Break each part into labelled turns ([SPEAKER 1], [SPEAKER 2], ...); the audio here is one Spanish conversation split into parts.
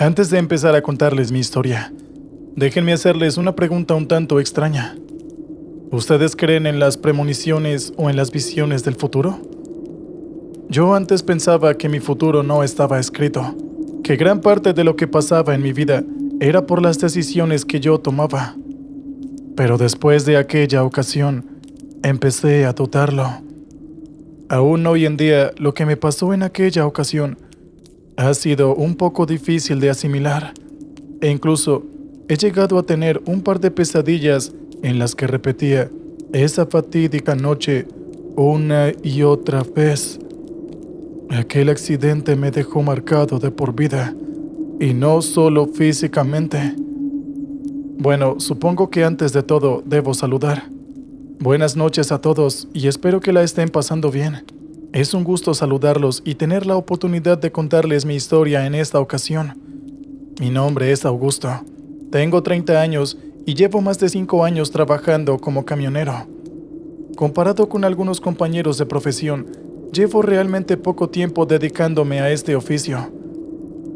[SPEAKER 1] Antes de empezar a contarles mi historia, déjenme hacerles una pregunta un tanto extraña. ¿Ustedes creen en las premoniciones o en las visiones del futuro? Yo antes pensaba que mi futuro no estaba escrito, que gran parte de lo que pasaba en mi vida era por las decisiones que yo tomaba. Pero después de aquella ocasión, empecé a dudarlo. Aún hoy en día, lo que me pasó en aquella ocasión ha sido un poco difícil de asimilar, e incluso he llegado a tener un par de pesadillas en las que repetía esa fatídica noche una y otra vez. Aquel accidente me dejó marcado de por vida, y no solo físicamente. Bueno, supongo que antes de todo debo saludar. Buenas noches a todos y espero que la estén pasando bien. Es un gusto saludarlos y tener la oportunidad de contarles mi historia en esta ocasión. Mi nombre es Augusto. Tengo 30 años y llevo más de 5 años trabajando como camionero. Comparado con algunos compañeros de profesión, llevo realmente poco tiempo dedicándome a este oficio.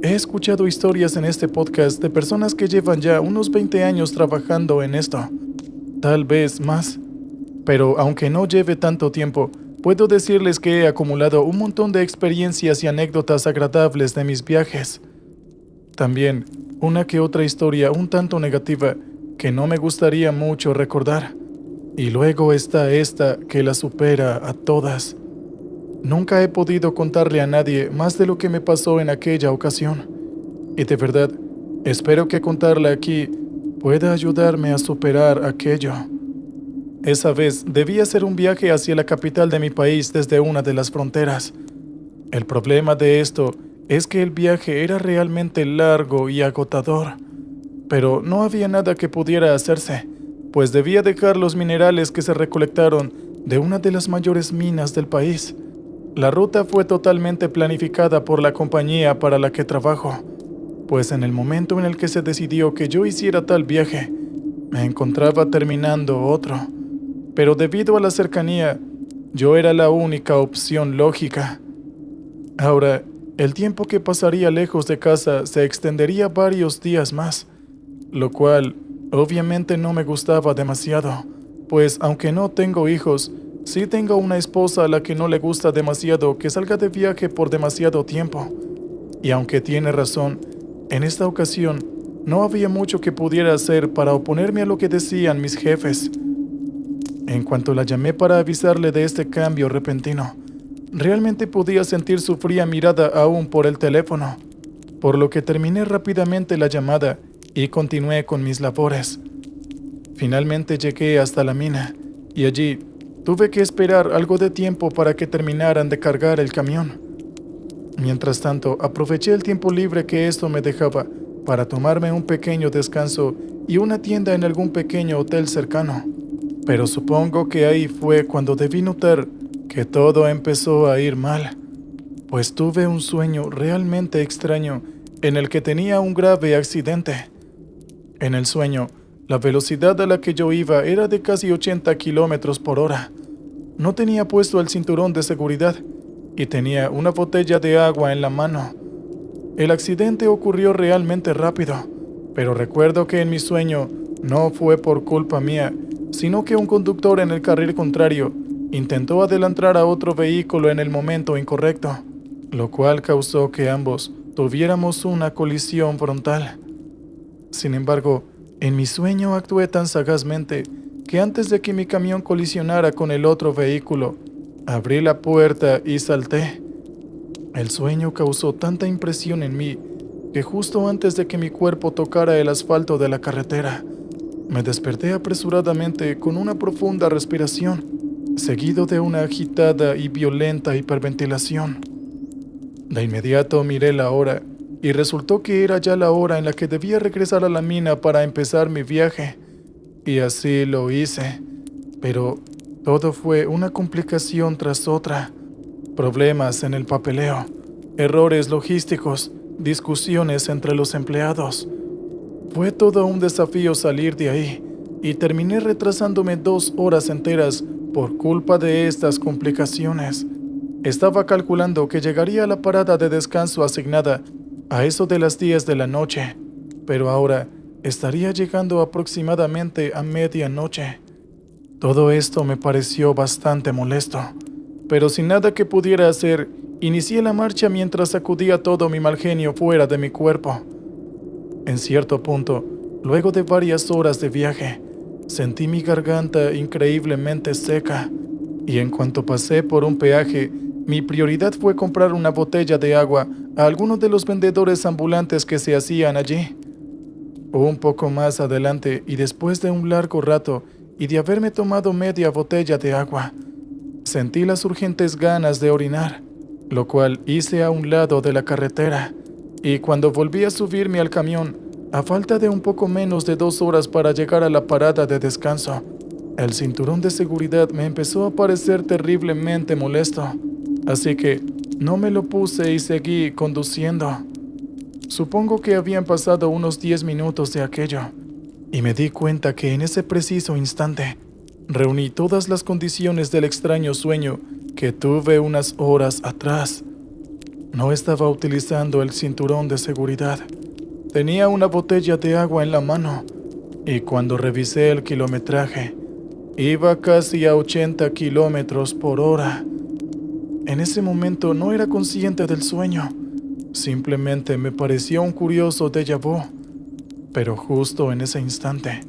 [SPEAKER 1] He escuchado historias en este podcast de personas que llevan ya unos 20 años trabajando en esto, tal vez más. Pero aunque no lleve tanto tiempo, puedo decirles que he acumulado un montón de experiencias y anécdotas agradables de mis viajes. También una que otra historia un tanto negativa que no me gustaría mucho recordar. Y luego está esta que la supera a todas. Nunca he podido contarle a nadie más de lo que me pasó en aquella ocasión. Y de verdad, espero que contarla aquí pueda ayudarme a superar aquello. Esa vez debía hacer un viaje hacia la capital de mi país desde una de las fronteras. El problema de esto es que el viaje era realmente largo y agotador, pero no había nada que pudiera hacerse, pues debía dejar los minerales que se recolectaron de una de las mayores minas del país. La ruta fue totalmente planificada por la compañía para la que trabajo, pues en el momento en el que se decidió que yo hiciera tal viaje, me encontraba terminando otro. Pero debido a la cercanía, yo era la única opción lógica. Ahora, el tiempo que pasaría lejos de casa se extendería varios días más, lo cual obviamente no me gustaba demasiado, pues aunque no tengo hijos, sí tengo una esposa a la que no le gusta demasiado que salga de viaje por demasiado tiempo. Y aunque tiene razón, en esta ocasión no había mucho que pudiera hacer para oponerme a lo que decían mis jefes. En cuanto la llamé para avisarle de este cambio repentino, realmente podía sentir su fría mirada aún por el teléfono, por lo que terminé rápidamente la llamada y continué con mis labores. Finalmente llegué hasta la mina y allí tuve que esperar algo de tiempo para que terminaran de cargar el camión. Mientras tanto, aproveché el tiempo libre que esto me dejaba para tomarme un pequeño descanso y una tienda en algún pequeño hotel cercano. Pero supongo que ahí fue cuando debí notar que todo empezó a ir mal, pues tuve un sueño realmente extraño en el que tenía un grave accidente. En el sueño, la velocidad a la que yo iba era de casi 80 kilómetros por hora. No tenía puesto el cinturón de seguridad y tenía una botella de agua en la mano. El accidente ocurrió realmente rápido, pero recuerdo que en mi sueño no fue por culpa mía, sino que un conductor en el carril contrario intentó adelantar a otro vehículo en el momento incorrecto, lo cual causó que ambos tuviéramos una colisión frontal. Sin embargo, en mi sueño actué tan sagazmente que antes de que mi camión colisionara con el otro vehículo, abrí la puerta y salté. El sueño causó tanta impresión en mí que justo antes de que mi cuerpo tocara el asfalto de la carretera, me desperté apresuradamente con una profunda respiración, seguido de una agitada y violenta hiperventilación. De inmediato miré la hora y resultó que era ya la hora en la que debía regresar a la mina para empezar mi viaje. Y así lo hice, pero todo fue una complicación tras otra. Problemas en el papeleo, errores logísticos, discusiones entre los empleados. Fue todo un desafío salir de ahí y terminé retrasándome 2 horas enteras por culpa de estas complicaciones. Estaba calculando que llegaría a la parada de descanso asignada a eso de las 10 de la noche, pero ahora estaría llegando aproximadamente a medianoche. Todo esto me pareció bastante molesto, pero sin nada que pudiera hacer, inicié la marcha mientras sacudía todo mi mal genio fuera de mi cuerpo. En cierto punto, luego de varias horas de viaje, sentí mi garganta increíblemente seca, y en cuanto pasé por un peaje, mi prioridad fue comprar una botella de agua a alguno de los vendedores ambulantes que se hacían allí. Un poco más adelante, y después de un largo rato y de haberme tomado media botella de agua, sentí las urgentes ganas de orinar, lo cual hice a un lado de la carretera, y cuando volví a subirme al camión, a falta de un poco menos de 2 horas para llegar a la parada de descanso, el cinturón de seguridad me empezó a parecer terriblemente molesto, así que no me lo puse y seguí conduciendo. Supongo que habían pasado unos 10 minutos de aquello, y me di cuenta que en ese preciso instante reuní todas las condiciones del extraño sueño que tuve unas horas atrás. No estaba utilizando el cinturón de seguridad. Tenía una botella de agua en la mano, y cuando revisé el kilometraje, iba casi a 80 kilómetros por hora. En ese momento no era consciente del sueño. Simplemente me pareció un curioso déjà vu. Pero justo en ese instante,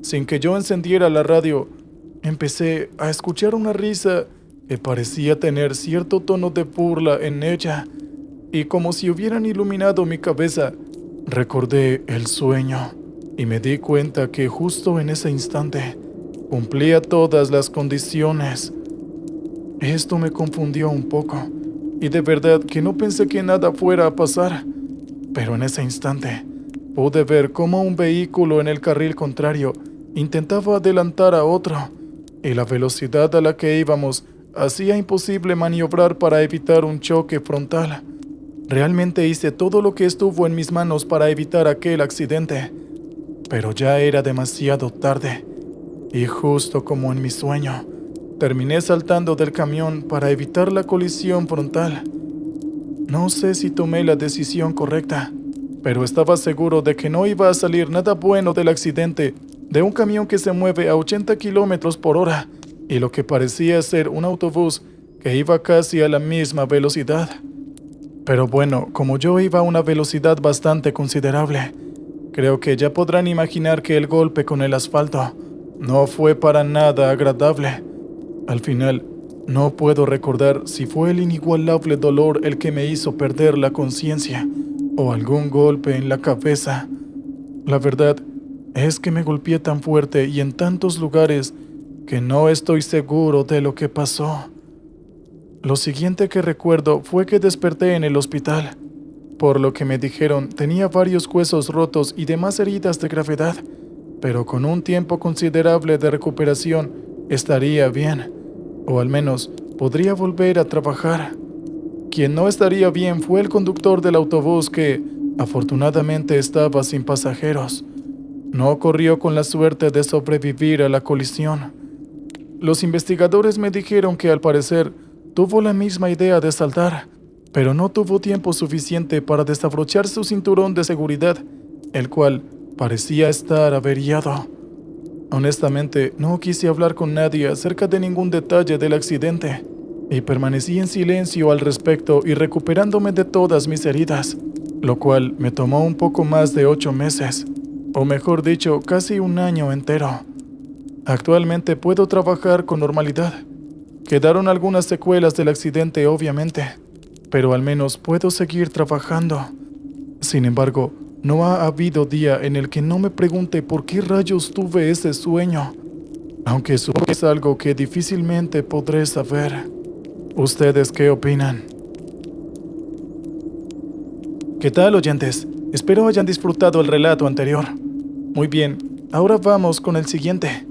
[SPEAKER 1] sin que yo encendiera la radio, empecé a escuchar una risa que parecía tener cierto tono de burla en ella, y como si hubieran iluminado mi cabeza, recordé el sueño y me di cuenta que justo en ese instante cumplía todas las condiciones. Esto me confundió un poco, y de verdad que no pensé que nada fuera a pasar, pero en ese instante pude ver cómo un vehículo en el carril contrario intentaba adelantar a otro, y la velocidad a la que íbamos hacía imposible maniobrar para evitar un choque frontal. Realmente hice todo lo que estuvo en mis manos para evitar aquel accidente, pero ya era demasiado tarde, y justo como en mi sueño, terminé saltando del camión para evitar la colisión frontal. No sé si tomé la decisión correcta, pero estaba seguro de que no iba a salir nada bueno del accidente de un camión que se mueve a 80 kilómetros por hora y lo que parecía ser un autobús que iba casi a la misma velocidad. Pero bueno, como yo iba a una velocidad bastante considerable, creo que ya podrán imaginar que el golpe con el asfalto no fue para nada agradable. Al final, no puedo recordar si fue el inigualable dolor el que me hizo perder la conciencia o algún golpe en la cabeza. La verdad es que me golpeé tan fuerte y en tantos lugares que no estoy seguro de lo que pasó. Lo siguiente que recuerdo fue que desperté en el hospital. Por lo que me dijeron, tenía varios huesos rotos y demás heridas de gravedad, pero con un tiempo considerable de recuperación estaría bien, o al menos podría volver a trabajar. Quien no estaría bien fue el conductor del autobús que, afortunadamente, estaba sin pasajeros. No corrió con la suerte de sobrevivir a la colisión. Los investigadores me dijeron que al parecer tuvo la misma idea de saltar, pero no tuvo tiempo suficiente para desabrochar su cinturón de seguridad, el cual parecía estar averiado. Honestamente, no quise hablar con nadie acerca de ningún detalle del accidente, y permanecí en silencio al respecto y recuperándome de todas mis heridas, lo cual me tomó un poco más de 8 meses, o mejor dicho, casi un año entero. Actualmente puedo trabajar con normalidad. Quedaron algunas secuelas del accidente, obviamente, pero al menos puedo seguir trabajando. Sin embargo, no ha habido día en el que no me pregunte por qué rayos tuve ese sueño, aunque supongo que es algo que difícilmente podré saber. ¿Ustedes qué opinan? ¿Qué tal, oyentes? Espero hayan disfrutado el relato anterior. Muy bien, ahora vamos con el siguiente.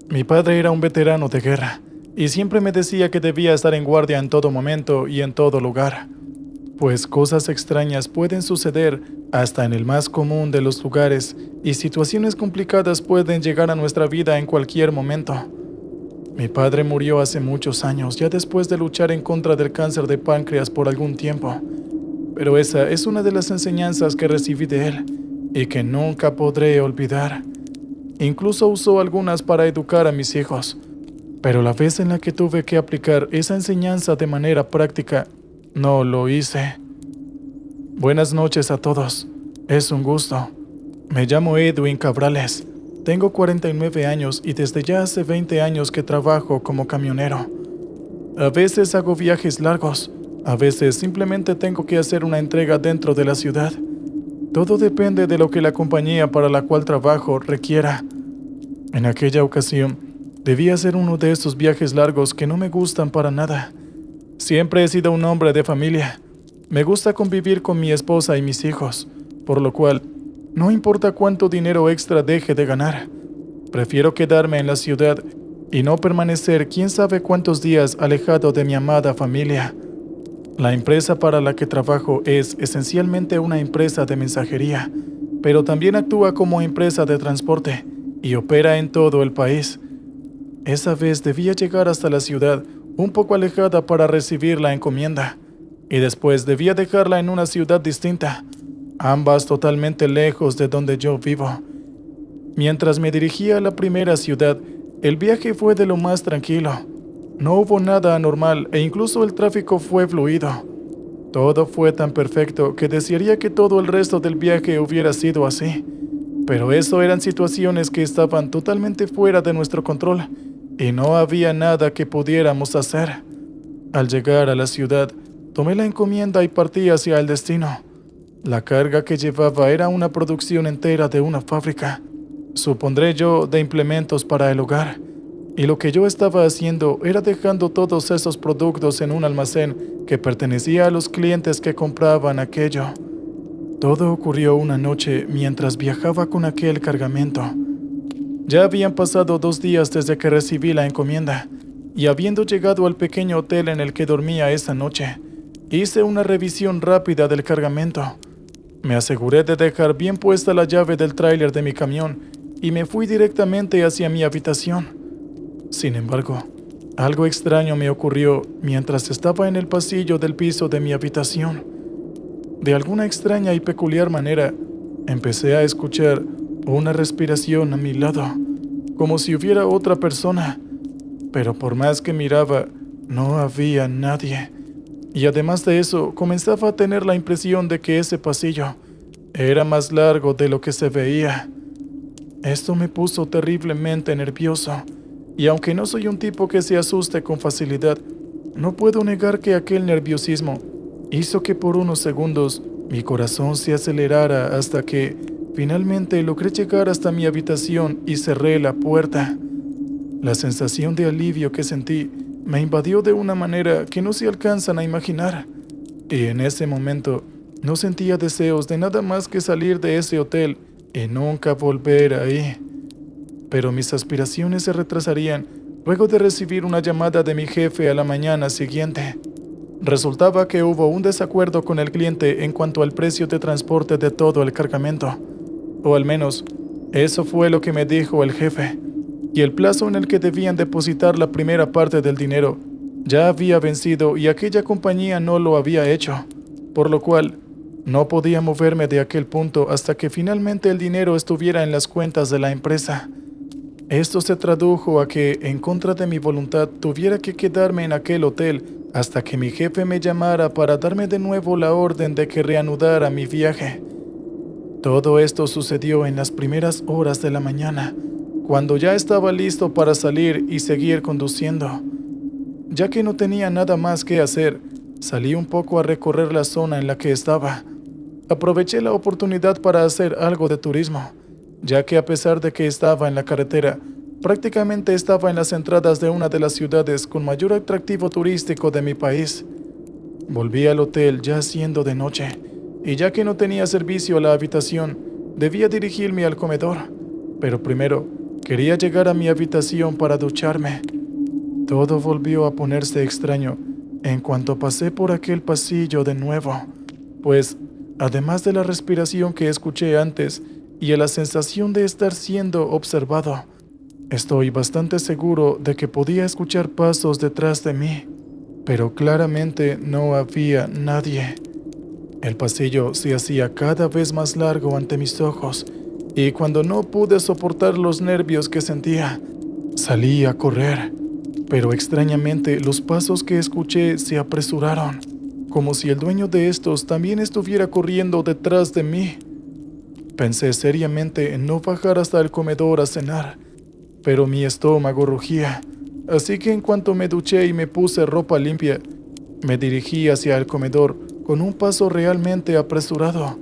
[SPEAKER 1] Mi padre era un veterano de guerra, y siempre me decía que debía estar en guardia en todo momento y en todo lugar, pues cosas extrañas pueden suceder hasta en el más común de los lugares, y situaciones complicadas pueden llegar a nuestra vida en cualquier momento. Mi padre murió hace muchos años, ya después de luchar en contra del cáncer de páncreas por algún tiempo. Pero esa es una de las enseñanzas que recibí de él y que nunca podré olvidar. Incluso usó algunas para educar a mis hijos. Pero la vez en la que tuve que aplicar esa enseñanza de manera práctica, no lo hice. Buenas noches a todos. Es un gusto. Me llamo Edwin Cabrales. Tengo 49 años y desde ya hace 20 años que trabajo como camionero. A veces hago viajes largos, a veces simplemente tengo que hacer una entrega dentro de la ciudad. Todo depende de lo que la compañía para la cual trabajo requiera. En aquella ocasión, debí hacer uno de esos viajes largos que no me gustan para nada. Siempre he sido un hombre de familia. Me gusta convivir con mi esposa y mis hijos, por lo cual no importa cuánto dinero extra deje de ganar. Prefiero quedarme en la ciudad y no permanecer quién sabe cuántos días alejado de mi amada familia. La empresa para la que trabajo es esencialmente una empresa de mensajería, pero también actúa como empresa de transporte y opera en todo el país. Esa vez debía llegar hasta la ciudad un poco alejada para recibir la encomienda, y después debía dejarla en una ciudad distinta, ambas totalmente lejos de donde yo vivo. Mientras me dirigía a la primera ciudad, el viaje fue de lo más tranquilo. No hubo nada anormal e incluso el tráfico fue fluido. Todo fue tan perfecto que desearía que todo el resto del viaje hubiera sido así. Pero eso eran situaciones que estaban totalmente fuera de nuestro control y no había nada que pudiéramos hacer. Al llegar a la ciudad, tomé la encomienda y partí hacia el destino. La carga que llevaba era una producción entera de una fábrica, supondré yo, de implementos para el hogar, y lo que yo estaba haciendo era dejando todos esos productos en un almacén que pertenecía a los clientes que compraban aquello. Todo ocurrió una noche mientras viajaba con aquel cargamento. Ya habían pasado 2 días desde que recibí la encomienda, y habiendo llegado al pequeño hotel en el que dormía esa noche, hice una revisión rápida del cargamento. Me aseguré de dejar bien puesta la llave del tráiler de mi camión y me fui directamente hacia mi habitación. Sin embargo, algo extraño me ocurrió mientras estaba en el pasillo del piso de mi habitación. De alguna extraña y peculiar manera, empecé a escuchar una respiración a mi lado, como si hubiera otra persona, pero por más que miraba, no había nadie. Y además de eso, comenzaba a tener la impresión de que ese pasillo era más largo de lo que se veía. Esto me puso terriblemente nervioso, y aunque no soy un tipo que se asuste con facilidad, no puedo negar que aquel nerviosismo hizo que por unos segundos mi corazón se acelerara hasta que finalmente logré llegar hasta mi habitación y cerré la puerta. La sensación de alivio que sentí me invadió de una manera que no se alcanzan a imaginar, y en ese momento no sentía deseos de nada más que salir de ese hotel y nunca volver ahí. Pero mis aspiraciones se retrasarían luego de recibir una llamada de mi jefe a la mañana siguiente. Resultaba que hubo un desacuerdo con el cliente en cuanto al precio de transporte de todo el cargamento, o al menos eso fue lo que me dijo el jefe. Y el plazo en el que debían depositar la primera parte del dinero ya había vencido y aquella compañía no lo había hecho, por lo cual no podía moverme de aquel punto hasta que finalmente el dinero estuviera en las cuentas de la empresa. Esto se tradujo a que, en contra de mi voluntad, tuviera que quedarme en aquel hotel hasta que mi jefe me llamara para darme de nuevo la orden de que reanudara mi viaje. Todo esto sucedió en las primeras horas de la mañana, cuando ya estaba listo para salir y seguir conduciendo. Ya que no tenía nada más que hacer, salí un poco a recorrer la zona en la que estaba. Aproveché la oportunidad para hacer algo de turismo, ya que a pesar de que estaba en la carretera, prácticamente estaba en las entradas de una de las ciudades con mayor atractivo turístico de mi país. Volví al hotel ya siendo de noche, y ya que no tenía servicio a la habitación, debía dirigirme al comedor, pero primero quería llegar a mi habitación para ducharme. Todo volvió a ponerse extraño en cuanto pasé por aquel pasillo de nuevo, pues, además de la respiración que escuché antes y a la sensación de estar siendo observado, Estoy bastante seguro de que podía escuchar pasos detrás de mí, pero claramente no había nadie. El pasillo se hacía cada vez más largo ante mis ojos, y cuando no pude soportar los nervios que sentía, salí a correr. Pero extrañamente los pasos que escuché se apresuraron, como si el dueño de estos también estuviera corriendo detrás de mí. Pensé seriamente en no bajar hasta el comedor a cenar, pero mi estómago rugía, así que en cuanto me duché y me puse ropa limpia, me dirigí hacia el comedor con un paso realmente apresurado.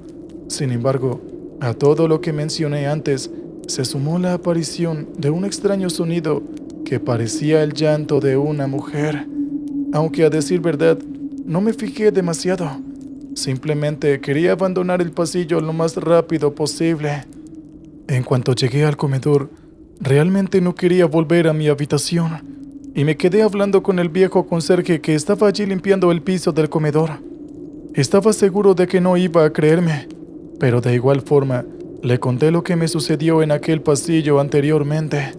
[SPEAKER 1] Sin embargo, a todo lo que mencioné antes, se sumó la aparición de un extraño sonido que parecía el llanto de una mujer. Aunque a decir verdad, no me fijé demasiado. Simplemente quería abandonar el pasillo lo más rápido posible. En cuanto llegué al comedor, realmente no quería volver a mi habitación y me quedé hablando con el viejo conserje que estaba allí limpiando el piso del comedor. Estaba seguro de que no iba a creerme, pero de igual forma le conté lo que me sucedió en aquel pasillo anteriormente,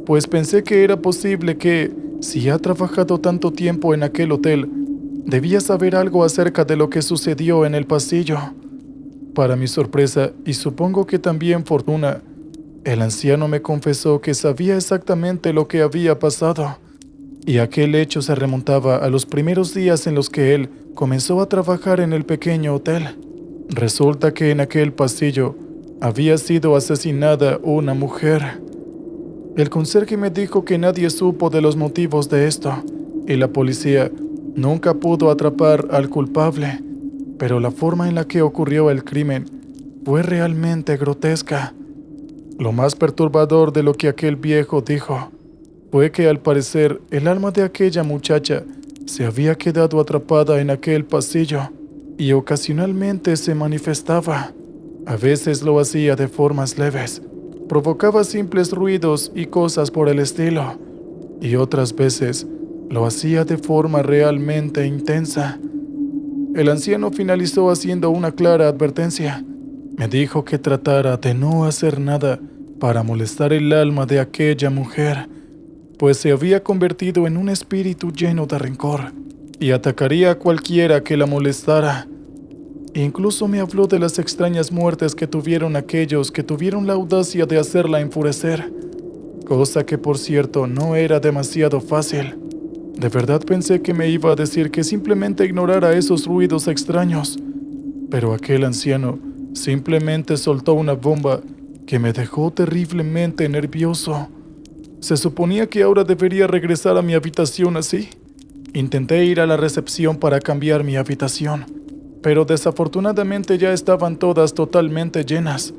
[SPEAKER 1] pues pensé que era posible que, si ha trabajado tanto tiempo en aquel hotel, debía saber algo acerca de lo que sucedió en el pasillo. Para mi sorpresa, y supongo que también fortuna, el anciano me confesó que sabía exactamente lo que había pasado, y aquel hecho se remontaba a los primeros días en los que él comenzó a trabajar en el pequeño hotel. Resulta que en aquel pasillo había sido asesinada una mujer. El conserje me dijo que nadie supo de los motivos de esto, y la policía nunca pudo atrapar al culpable, pero la forma en la que ocurrió el crimen fue realmente grotesca. Lo más perturbador de lo que aquel viejo dijo fue que al parecer el alma de aquella muchacha se había quedado atrapada en aquel pasillo y ocasionalmente se manifestaba. A veces lo hacía de formas leves, provocaba simples ruidos y cosas por el estilo, y otras veces lo hacía de forma realmente intensa. El anciano finalizó haciendo una clara advertencia. Me dijo que tratara de no hacer nada para molestar el alma de aquella mujer, pues se había convertido en un espíritu lleno de rencor y atacaría a cualquiera que la molestara. Incluso me habló de las extrañas muertes que tuvieron aquellos que tuvieron la audacia de hacerla enfurecer, cosa que por cierto no era demasiado fácil. De verdad pensé que me iba a decir que simplemente ignorara esos ruidos extraños, pero aquel anciano simplemente soltó una bomba que me dejó terriblemente nervioso. Se suponía que ahora debería regresar a mi habitación así. Intenté ir a la recepción para cambiar mi habitación, pero desafortunadamente ya estaban todas totalmente llenas.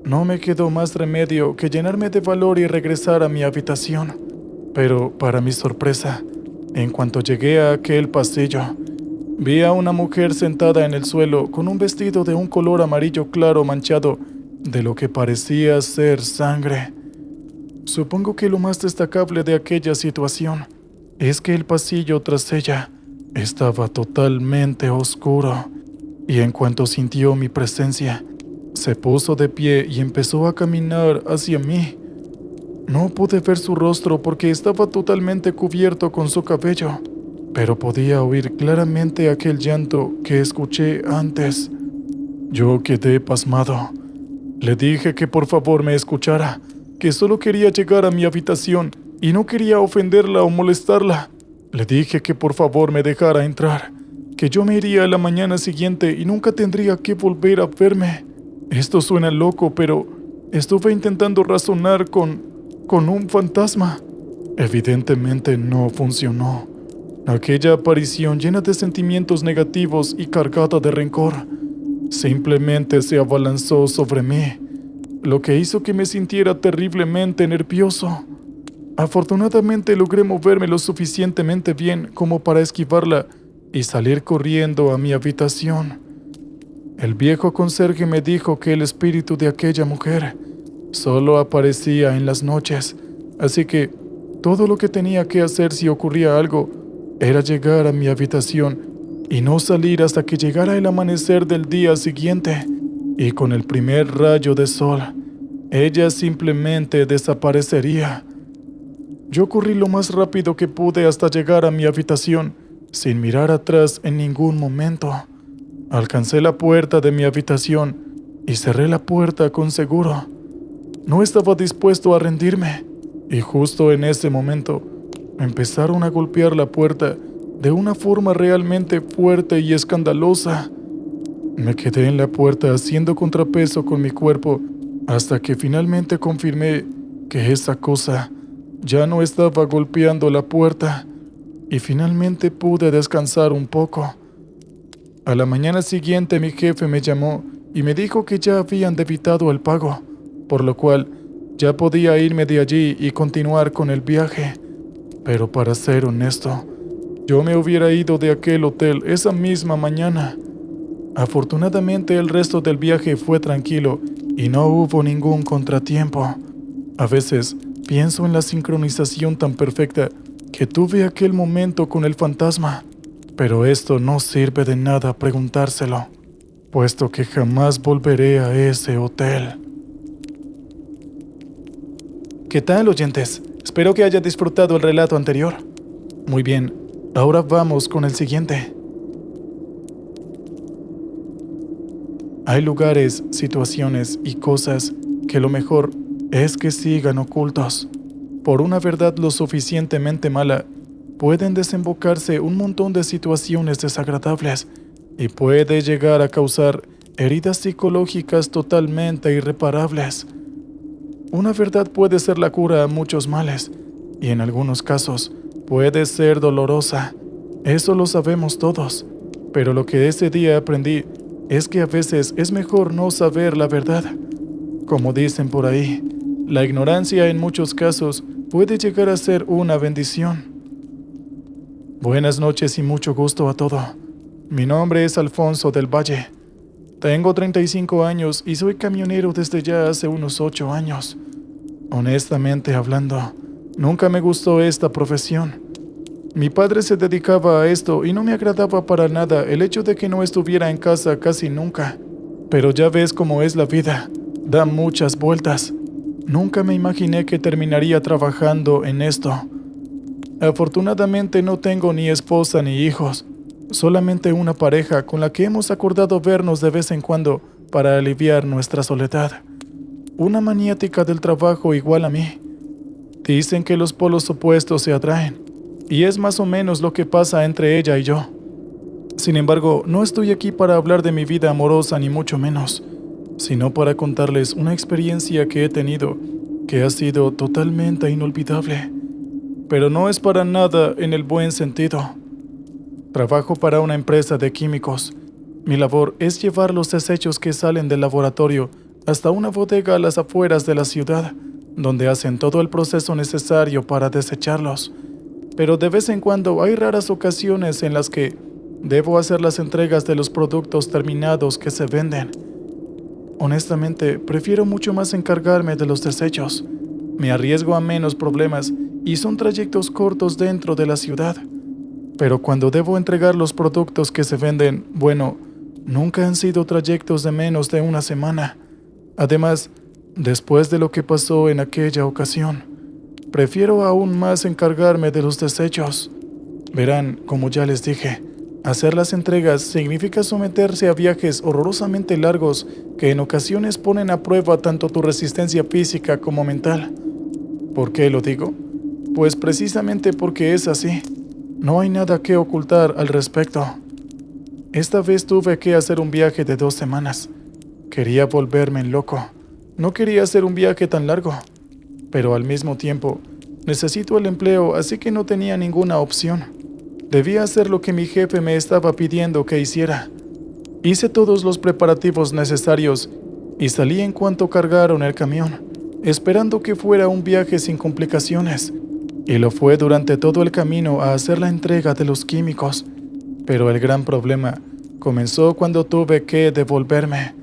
[SPEAKER 1] No me quedó más remedio que llenarme de valor y regresar a mi habitación. Pero, para mi sorpresa, en cuanto llegué a aquel pasillo, vi a una mujer sentada en el suelo con un vestido de un color amarillo claro manchado de lo que parecía ser sangre. Supongo que lo más destacable de aquella situación es que el pasillo tras ella estaba totalmente oscuro, y en cuanto sintió mi presencia, se puso de pie y empezó a caminar hacia mí. No pude ver su rostro porque estaba totalmente cubierto con su cabello, pero podía oír claramente aquel llanto que escuché antes. Yo quedé pasmado. Le dije que por favor me escuchara, que solo quería llegar a mi habitación y no quería ofenderla o molestarla. Le dije que por favor me dejara entrar, que yo me iría a la mañana siguiente y nunca tendría que volver a verme. Esto suena loco, pero estuve intentando razonar con un fantasma. Evidentemente no funcionó. Aquella aparición llena de sentimientos negativos y cargada de rencor simplemente se abalanzó sobre mí, lo que hizo que me sintiera terriblemente nervioso. Afortunadamente logré moverme lo suficientemente bien como para esquivarla y salir corriendo a mi habitación. El viejo conserje me dijo que el espíritu de aquella mujer solo aparecía en las noches, así que todo lo que tenía que hacer si ocurría algo era llegar a mi habitación y no salir hasta que llegara el amanecer del día siguiente, y con el primer rayo de sol, ella simplemente desaparecería. Yo corrí lo más rápido que pude hasta llegar a mi habitación, sin mirar atrás en ningún momento. Alcancé la puerta de mi habitación y cerré la puerta con seguro. No estaba dispuesto a rendirme, y justo en ese momento empezaron a golpear la puerta de una forma realmente fuerte y escandalosa. Me quedé en la puerta haciendo contrapeso con mi cuerpo hasta que finalmente confirmé que esa cosa ya no estaba golpeando la puerta y finalmente pude descansar un poco. A la mañana siguiente mi jefe me llamó y me dijo que ya habían debitado el pago, por lo cual ya podía irme de allí y continuar con el viaje. Pero para ser honesto, yo me hubiera ido de aquel hotel esa misma mañana. Afortunadamente el resto del viaje fue tranquilo y no hubo ningún contratiempo. A veces pienso en la sincronización tan perfecta que tuve aquel momento con el fantasma, pero esto no sirve de nada preguntárselo, puesto que jamás volveré a ese hotel. ¿Qué tal, oyentes? Espero que hayan disfrutado el relato anterior. Muy bien, ahora vamos con el siguiente. Hay lugares, situaciones y cosas que lo mejor es que sigan ocultos. Por una verdad lo suficientemente mala, pueden desembocarse un montón de situaciones desagradables y puede llegar a causar heridas psicológicas totalmente irreparables. Una verdad puede ser la cura a muchos males y en algunos casos puede ser dolorosa. Eso lo sabemos todos, pero lo que ese día aprendí es que a veces es mejor no saber la verdad. Como dicen por ahí, la ignorancia en muchos casos puede llegar a ser una bendición. Buenas noches y mucho gusto a todo. Mi nombre es Alfonso del Valle. Tengo 35 años y soy camionero desde ya hace unos 8 años. Honestamente hablando, nunca me gustó esta profesión. Mi padre se dedicaba a esto y no me agradaba para nada el hecho de que no estuviera en casa casi nunca. Pero ya ves cómo es la vida, da muchas vueltas. Nunca me imaginé que terminaría trabajando en esto. Afortunadamente no tengo ni esposa ni hijos, solamente una pareja con la que hemos acordado vernos de vez en cuando para aliviar nuestra soledad. Una maniática del trabajo igual a mí. Dicen que los polos opuestos se atraen, y es más o menos lo que pasa entre ella y yo. Sin embargo, no estoy aquí para hablar de mi vida amorosa ni mucho menos, sino para contarles una experiencia que he tenido que ha sido totalmente inolvidable. Pero no es para nada en el buen sentido. Trabajo para una empresa de químicos. Mi labor es llevar los desechos que salen del laboratorio hasta una bodega a las afueras de la ciudad, donde hacen todo el proceso necesario para desecharlos. Pero de vez en cuando hay raras ocasiones en las que debo hacer las entregas de los productos terminados que se venden. Honestamente, prefiero mucho más encargarme de los desechos. Me arriesgo a menos problemas y son trayectos cortos dentro de la ciudad. Pero cuando debo entregar los productos que se venden, bueno, nunca han sido trayectos de menos de una semana. Además, después de lo que pasó en aquella ocasión, prefiero aún más encargarme de los desechos. Verán, como ya les dije, hacer las entregas significa someterse a viajes horrorosamente largos que en ocasiones ponen a prueba tanto tu resistencia física como mental. ¿Por qué lo digo? Pues precisamente porque es así. No hay nada que ocultar al respecto. Esta vez tuve que hacer un viaje de 2 semanas. Quería volverme loco. No quería hacer un viaje tan largo. Pero al mismo tiempo, necesito el empleo, así que no tenía ninguna opción. Debía hacer lo que mi jefe me estaba pidiendo que hiciera. Hice todos los preparativos necesarios y salí en cuanto cargaron el camión, esperando que fuera un viaje sin complicaciones. Y lo fue durante todo el camino a hacer la entrega de los químicos. Pero el gran problema comenzó cuando tuve que devolverme.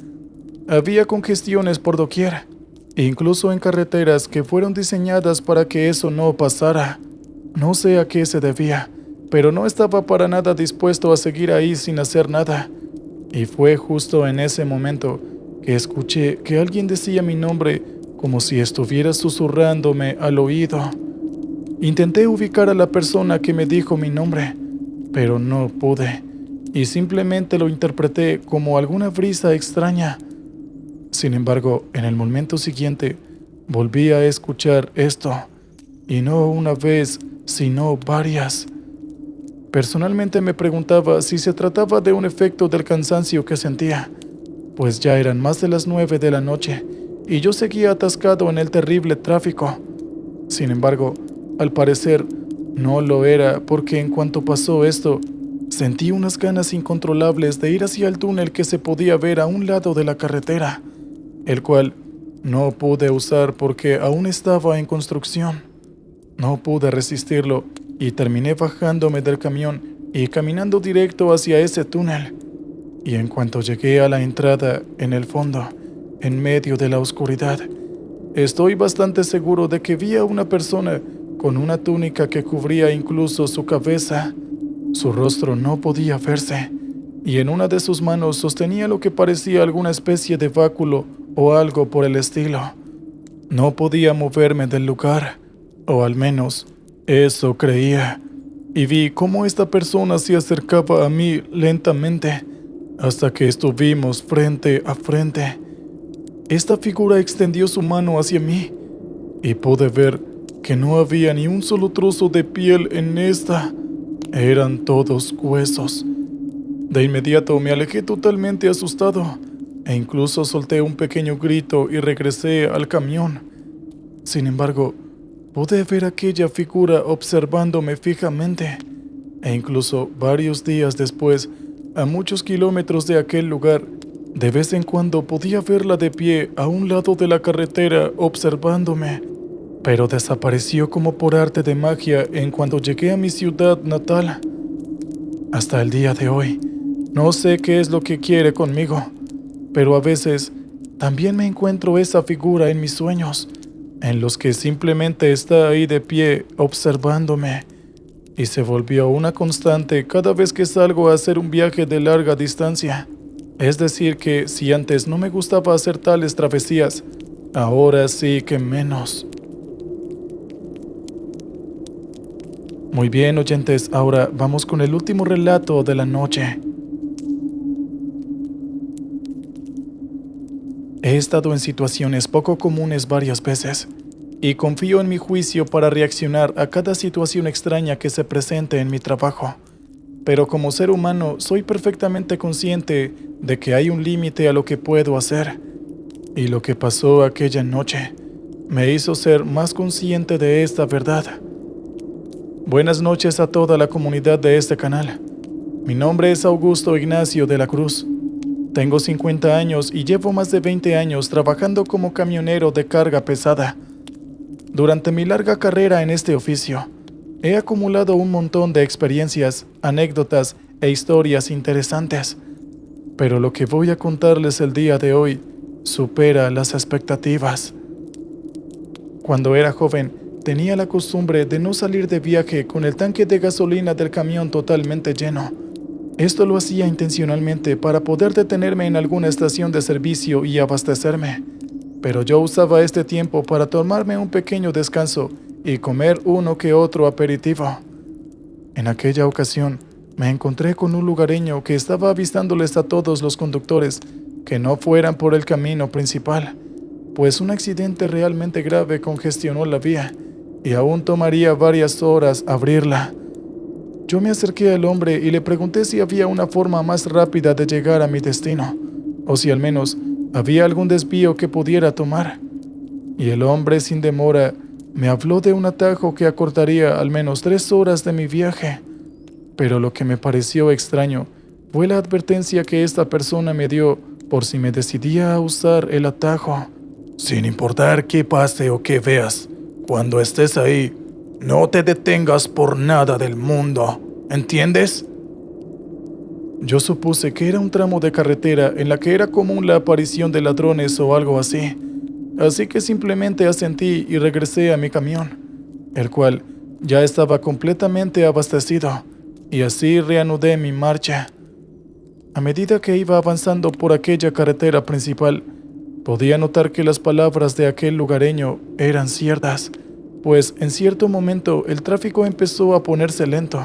[SPEAKER 1] Había congestiones por doquier, incluso en carreteras que fueron diseñadas para que eso no pasara. No sé a qué se debía, pero no estaba para nada dispuesto a seguir ahí sin hacer nada. Y fue justo en ese momento que escuché que alguien decía mi nombre como si estuviera susurrándome al oído. Intenté ubicar a la persona que me dijo mi nombre, pero no pude, y simplemente lo interpreté como alguna brisa extraña. Sin embargo, en el momento siguiente, volví a escuchar esto, y no una vez, sino varias. Personalmente me preguntaba si se trataba de un efecto del cansancio que sentía, pues ya eran más de las 9 de la noche, y yo seguía atascado en el terrible tráfico. Sin embargo, al parecer, no lo era, porque en cuanto pasó esto, sentí unas ganas incontrolables de ir hacia el túnel que se podía ver a un lado de la carretera, el cual no pude usar porque aún estaba en construcción. No pude resistirlo y terminé bajándome del camión y caminando directo hacia ese túnel. Y en cuanto llegué a la entrada, en el fondo, en medio de la oscuridad, estoy bastante seguro de que vi a una persona con una túnica que cubría incluso su cabeza. Su rostro no podía verse, y en una de sus manos sostenía lo que parecía alguna especie de báculo o algo por el estilo. No podía moverme del lugar, o al menos eso creía, y vi cómo esta persona se acercaba a mí lentamente, hasta que estuvimos frente a frente. Esta figura extendió su mano hacia mí, y pude ver que no había ni un solo trozo de piel en esta. Eran todos huesos. De inmediato me alejé totalmente asustado, e incluso solté un pequeño grito y regresé al camión. Sin embargo, pude ver aquella figura observándome fijamente, e incluso varios días después, a muchos kilómetros de aquel lugar, de vez en cuando podía verla de pie a un lado de la carretera observándome, pero desapareció como por arte de magia en cuanto llegué a mi ciudad natal. Hasta el día de hoy, no sé qué es lo que quiere conmigo, pero a veces también me encuentro esa figura en mis sueños, en los que simplemente está ahí de pie observándome, y se volvió una constante cada vez que salgo a hacer un viaje de larga distancia. Es decir que si antes no me gustaba hacer tales travesías, ahora sí que menos. Muy bien, oyentes, ahora vamos con el último relato de la noche. He estado en situaciones poco comunes varias veces, y confío en mi juicio para reaccionar a cada situación extraña que se presente en mi trabajo. Pero como ser humano soy perfectamente consciente de que hay un límite a lo que puedo hacer, y lo que pasó aquella noche me hizo ser más consciente de esta verdad. Buenas noches a toda la comunidad de este canal. Mi nombre es Augusto Ignacio de la Cruz. Tengo 50 años y llevo más de 20 años trabajando como camionero de carga pesada. Durante mi larga carrera en este oficio, he acumulado un montón de experiencias, anécdotas e historias interesantes. Pero lo que voy a contarles el día de hoy supera las expectativas. Cuando era joven, tenía la costumbre de no salir de viaje con el tanque de gasolina del camión totalmente lleno. Esto lo hacía intencionalmente para poder detenerme en alguna estación de servicio y abastecerme. Pero yo usaba este tiempo para tomarme un pequeño descanso y comer uno que otro aperitivo. En aquella ocasión, me encontré con un lugareño que estaba avisándoles a todos los conductores que no fueran por el camino principal, pues un accidente realmente grave congestionó la vía y aún tomaría varias horas abrirla. Yo me acerqué al hombre y le pregunté si había una forma más rápida de llegar a mi destino, o si al menos había algún desvío que pudiera tomar. Y el hombre sin demora me habló de un atajo que acortaría al menos 3 horas de mi viaje. Pero lo que me pareció extraño fue la advertencia que esta persona me dio por si me decidía a usar el atajo. Sin importar qué pase o qué veas, cuando estés ahí, no te detengas por nada del mundo, ¿entiendes? Yo supuse que era un tramo de carretera en la que era común la aparición de ladrones o algo así, así que simplemente asentí y regresé a mi camión, el cual ya estaba completamente abastecido, y así reanudé mi marcha. A medida que iba avanzando por aquella carretera principal, podía notar que las palabras de aquel lugareño eran ciertas, pues en cierto momento el tráfico empezó a ponerse lento,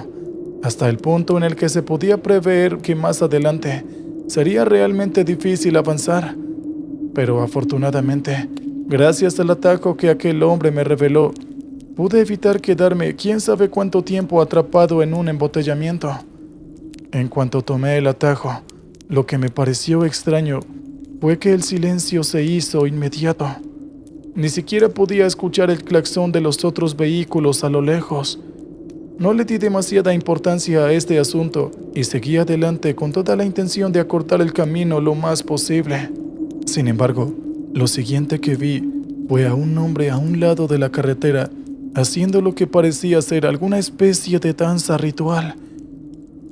[SPEAKER 1] hasta el punto en el que se podía prever que más adelante sería realmente difícil avanzar. Pero afortunadamente, gracias al atajo que aquel hombre me reveló, pude evitar quedarme quién sabe cuánto tiempo atrapado en un embotellamiento. En cuanto tomé el atajo, lo que me pareció extraño fue que el silencio se hizo inmediato. Ni siquiera podía escuchar el claxon de los otros vehículos a lo lejos. No le di demasiada importancia a este asunto y seguí adelante con toda la intención de acortar el camino lo más posible. Sin embargo, lo siguiente que vi fue a un hombre a un lado de la carretera haciendo lo que parecía ser alguna especie de danza ritual.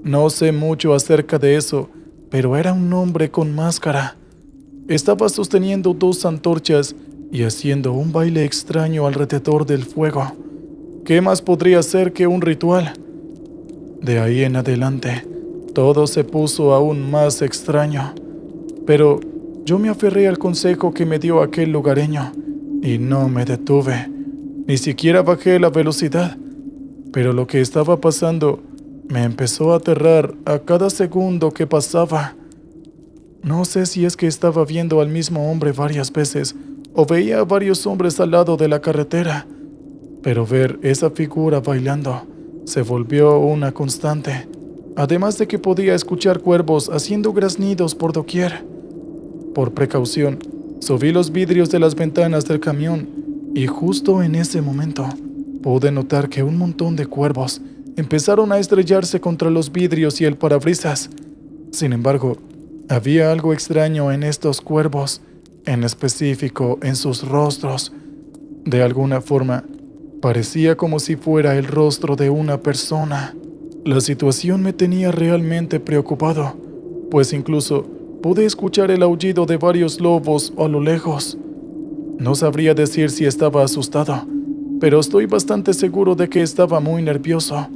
[SPEAKER 1] No sé mucho acerca de eso, pero era un hombre con máscara. Estaba sosteniendo 2 antorchas y haciendo un baile extraño alrededor del fuego. ¿Qué más podría ser que un ritual? De ahí en adelante, todo se puso aún más extraño. Pero yo me aferré al consejo que me dio aquel lugareño y no me detuve. Ni siquiera bajé la velocidad. Pero lo que estaba pasando me empezó a aterrar a cada segundo que pasaba. No sé si es que estaba viendo al mismo hombre varias veces o veía a varios hombres al lado de la carretera, pero ver esa figura bailando se volvió una constante, además de que podía escuchar cuervos haciendo graznidos por doquier. Por precaución, subí los vidrios de las ventanas del camión y justo en ese momento pude notar que un montón de cuervos empezaron a estrellarse contra los vidrios y el parabrisas. Sin embargo, había algo extraño en estos cuervos, en específico en sus rostros. De alguna forma, parecía como si fuera el rostro de una persona. La situación me tenía realmente preocupado, pues incluso pude escuchar el aullido de varios lobos a lo lejos. No sabría decir si estaba asustado, pero estoy bastante seguro de que estaba muy nervioso,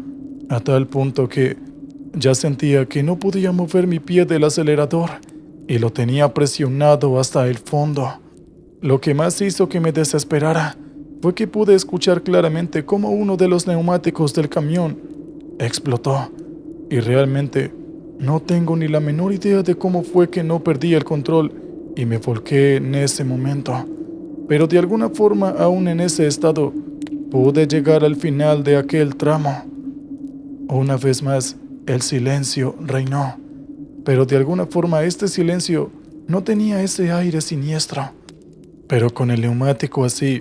[SPEAKER 1] a tal punto que ya sentía que no podía mover mi pie del acelerador y lo tenía presionado hasta el fondo. Lo que más hizo que me desesperara fue que pude escuchar claramente cómo uno de los neumáticos del camión explotó, y realmente no tengo ni la menor idea de cómo fue que no perdí el control y me volqué en ese momento. Pero de alguna forma, aún en ese estado, pude llegar al final de aquel tramo. Una vez más, el silencio reinó, pero de alguna forma este silencio no tenía ese aire siniestro. Pero con el neumático así,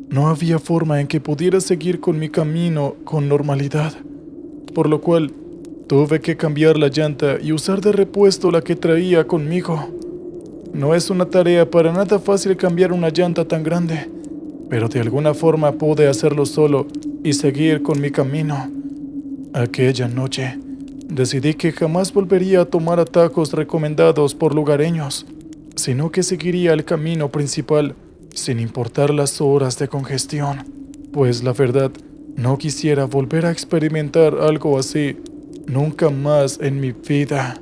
[SPEAKER 1] no había forma en que pudiera seguir con mi camino con normalidad, por lo cual tuve que cambiar la llanta y usar de repuesto la que traía conmigo. No es una tarea para nada fácil cambiar una llanta tan grande, pero de alguna forma pude hacerlo solo y seguir con mi camino. Aquella noche, decidí que jamás volvería a tomar atajos recomendados por lugareños, sino que seguiría el camino principal sin importar las horas de congestión, pues la verdad, no quisiera volver a experimentar algo así nunca más en mi vida.